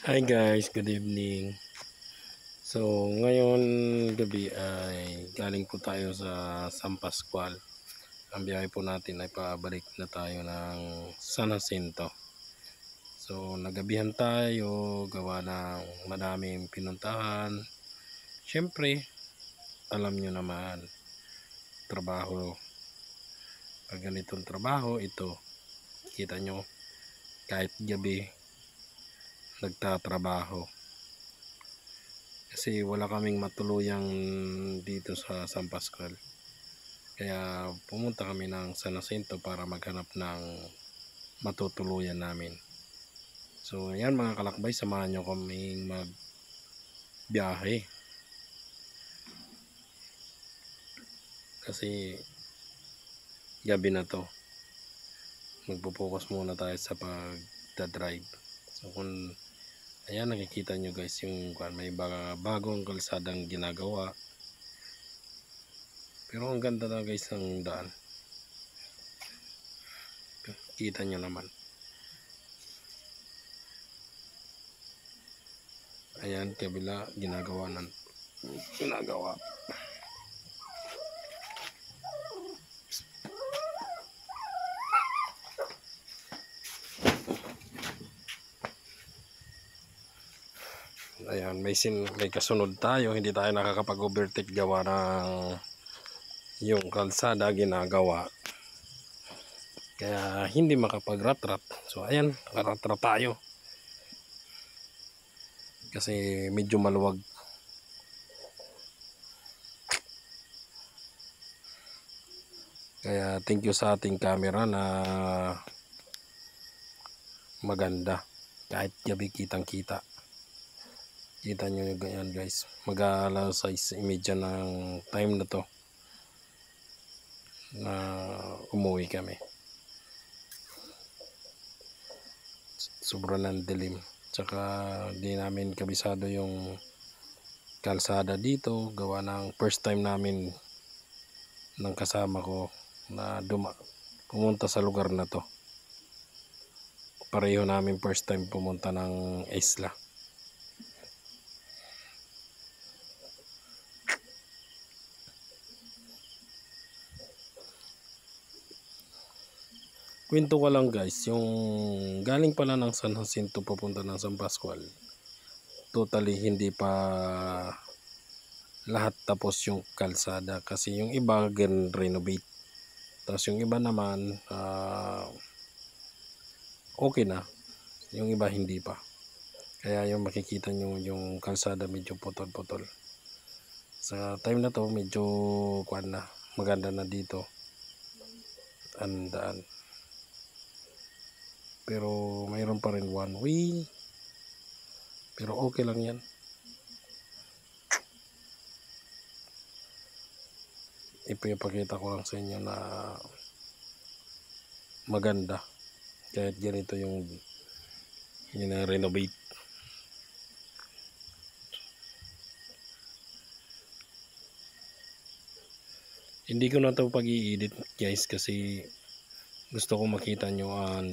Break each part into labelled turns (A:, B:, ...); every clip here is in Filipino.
A: Hi guys, good evening. So ngayon gabi ay galing po tayo sa San Pascual. Ang biyahe po natin ay pabalik na tayo ng San Jacinto. So nagabihan tayo, gawa ng madaming pinuntahan. Siyempre, alam nyo naman, trabaho. Pag ganitong trabaho, ito, kita nyo, kahit gabi, nagtatrabaho. Kasi wala kaming matuluyang dito sa San Pascual. Kaya pumunta kami ng San Jacinto para maghanap ng matutuluyan namin. So ayan mga kalakbay, samahan nyo kaming magbiyahe. Kasi gabi na to. Magpo-focus muna tayo sa pagdadrive. So kung ayan, nakikita nyo guys yung may bagong kalsadang ginagawa. Pero ang ganda na guys ng daan. Kita nyo naman. Ayan, kabila ginagawa. Ayan, may kasunod tayo, hindi tayo nakakapag-overtake gawa ng yung kalsada ginagawa. Kaya hindi makapag-rat-rat. So ayan, rat-rat tayo. Kasi medyo maluwag. Kaya thank you sa ating camera na maganda. Kahit gabi kitang-kita. Kita nyo yung ganyan guys. Mag-alas 6:30 ng time na to na umuwi kami. Sobrang ng dilim. Tsaka di namin kabisado yung kalsada dito. Gawa ng first time namin ng kasama ko na pumunta sa lugar na to. Pareho namin first time pumunta ng isla. Kwento ko lang guys, yung galing pala ng San Jacinto papunta ng San Pascual, totally hindi pa lahat tapos yung kalsada. Kasi yung iba renovate. Tapos yung iba naman okay na. Yung iba hindi pa. Kaya yung makikita nyo yung kalsada medyo putol-putol. Sa time na to medyo maganda na dito ang daan. Pero mayroon pa rin one way. Pero okay lang yan. Ipapakita ko lang sa inyo na maganda. Kahit ganito yung renovate. Hindi ko na ito pag-i-edit guys kasi gusto ko makita nyo ang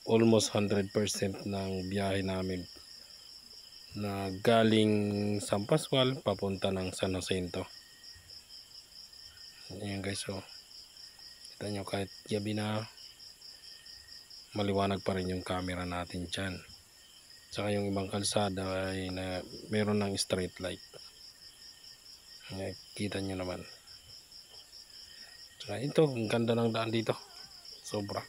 A: almost 100% ng biyahe namin na galing San Pascual papunta ng San Jacinto. Ayan guys, so kita nyo kahit gabi na maliwanag pa rin yung camera natin dyan. Saka yung ibang kalsada ay meron ng street light. Ayan, kita nyo naman. Saka ito, ang ganda ng daan dito. Sobra.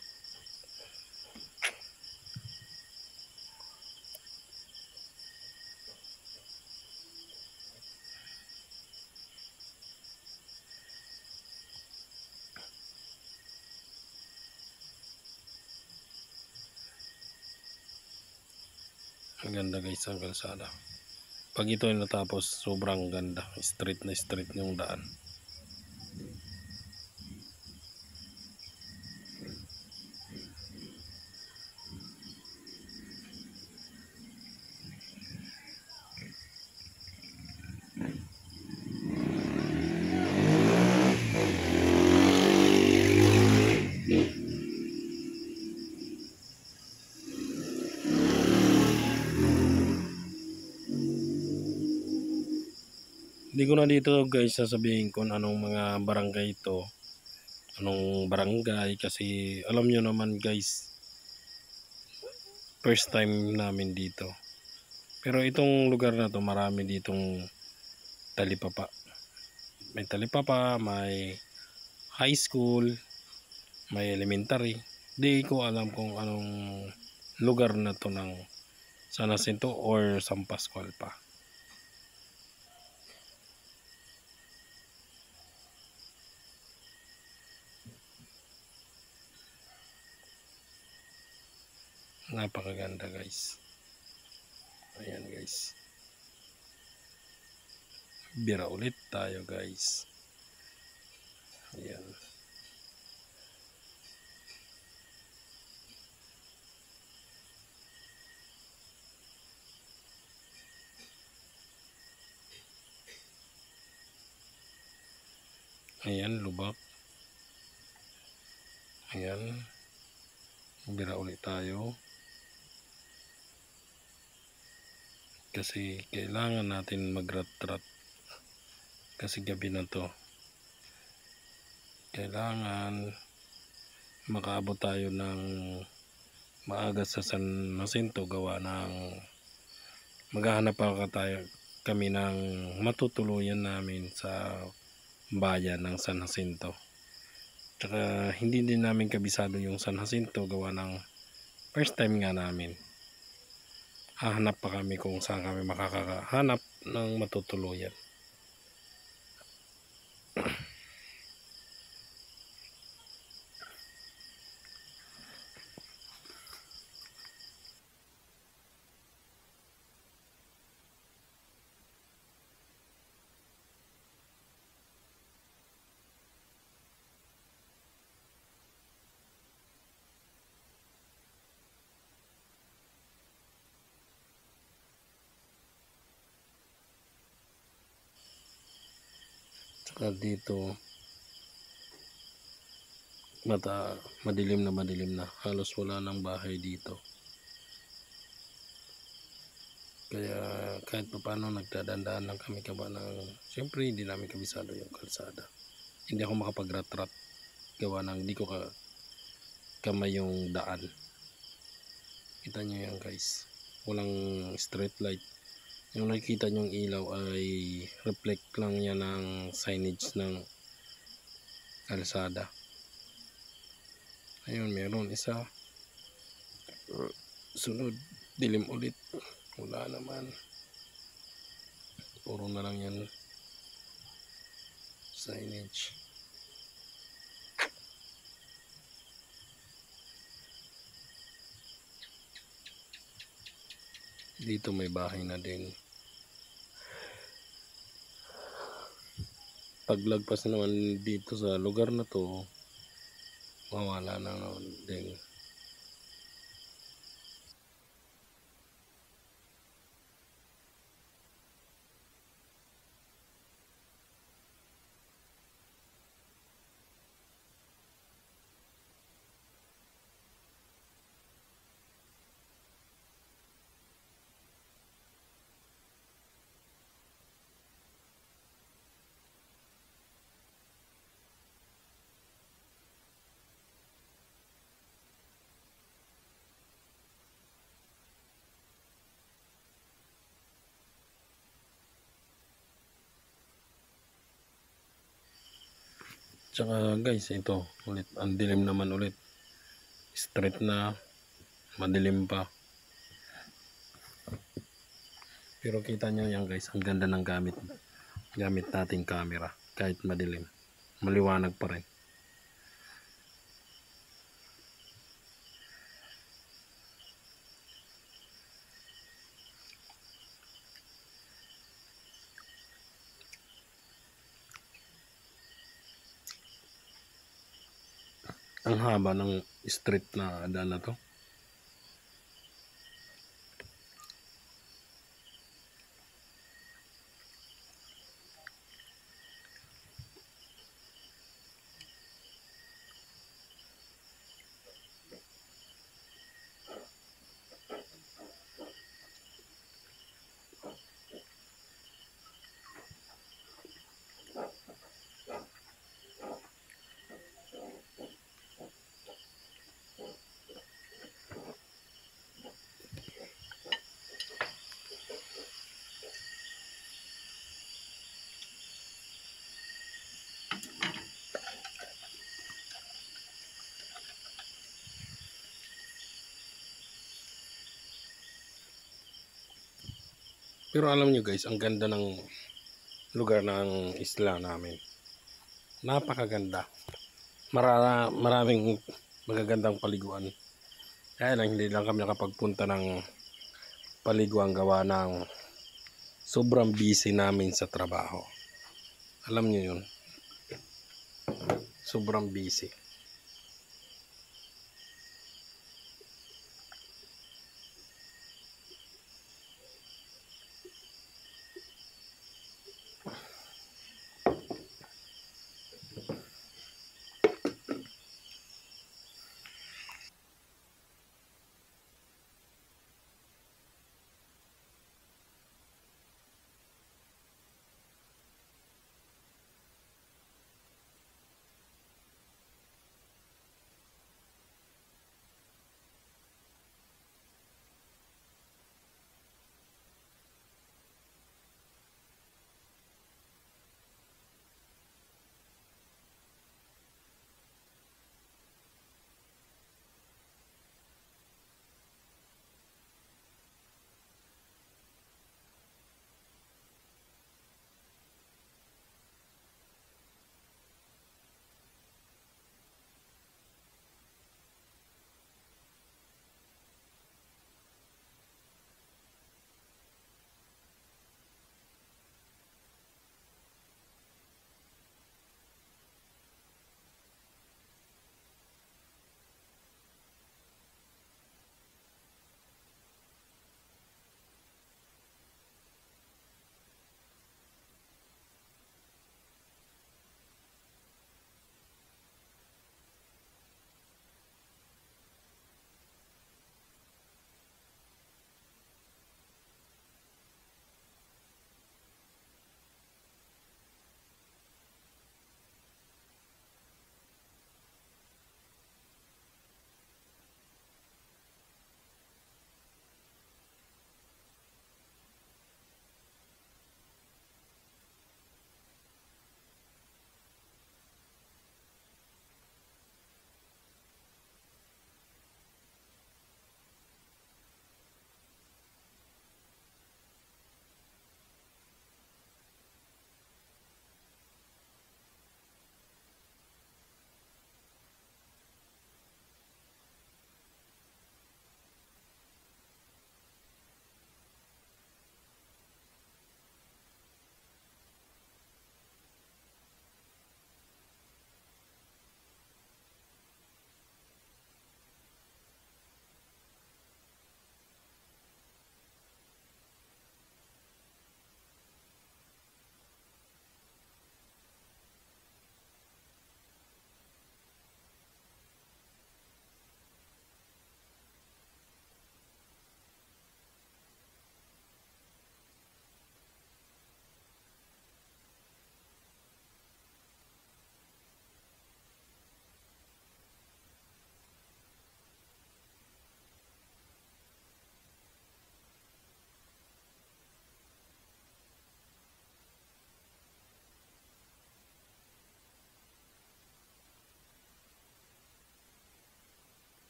A: Ang ganda guys ang kalsada. Pag ito ay natapos, sobrang ganda. Straight na straight yung daan. Hindi ko na dito guys sasabihin kung anong mga barangay ito, anong barangay, kasi alam nyo naman guys, first time namin dito. Pero itong lugar na to, marami ditong talipapa. May talipapa, may high school, may elementary. Di ko alam kung anong lugar na to ng San Jacinto or San Pascual pa. Napakaganda guys. Ayan guys. Bira ulit tayo guys. Ayan. Ayan, lubak. Ayan. Bira ulit tayo. Kasi kailangan natin magrat-rat. Kasi gabi na to. Kailangan makaabot tayo ng maaga sa San Jacinto, gawa ng maghahanap pa tayo kami ng matutuluyan namin sa bayan ng San Jacinto. Tsaka hindi din namin kabisado yung San Jacinto, gawa ng first time nga namin. Hahanap pa kami kung saan kami makakahanap ng matutuluyan. Tsaka dito madilim na, halos wala ng bahay dito. Kaya kahit pa paano nagdadandaan lang kami, kaba ng siyempre hindi namin kabisado yung kalsada. Hindi ako makapag-rat-rat, gawa ng hindi ko kamay yung daan. Kita nyo yan guys, walang street light. Yung nakikita nyong ilaw ay reflect lang yan ng signage ng kalsada. Ayun, meron isa. Sunod, dilim ulit. Wala naman. Puro na lang yan signage. Dito may bahay na din. Paglagpas naman dito sa lugar na to, mawala na naman din. Tsaka guys, ito ulit, ang dilim naman ulit. Straight na, madilim pa. Pero kita nyo yan guys, ang ganda ng gamit nating camera. Kahit madilim, maliwanag pa rin. Ang haba ng street na daan na to. Pero alam nyo guys, ang ganda ng lugar ng isla namin. Napakaganda. Maraming magagandang paliguan. Kaya lang hindi lang kami nakapagpunta ng paliguan gawa ng sobrang busy namin sa trabaho. Alam nyo yun. Sobrang busy.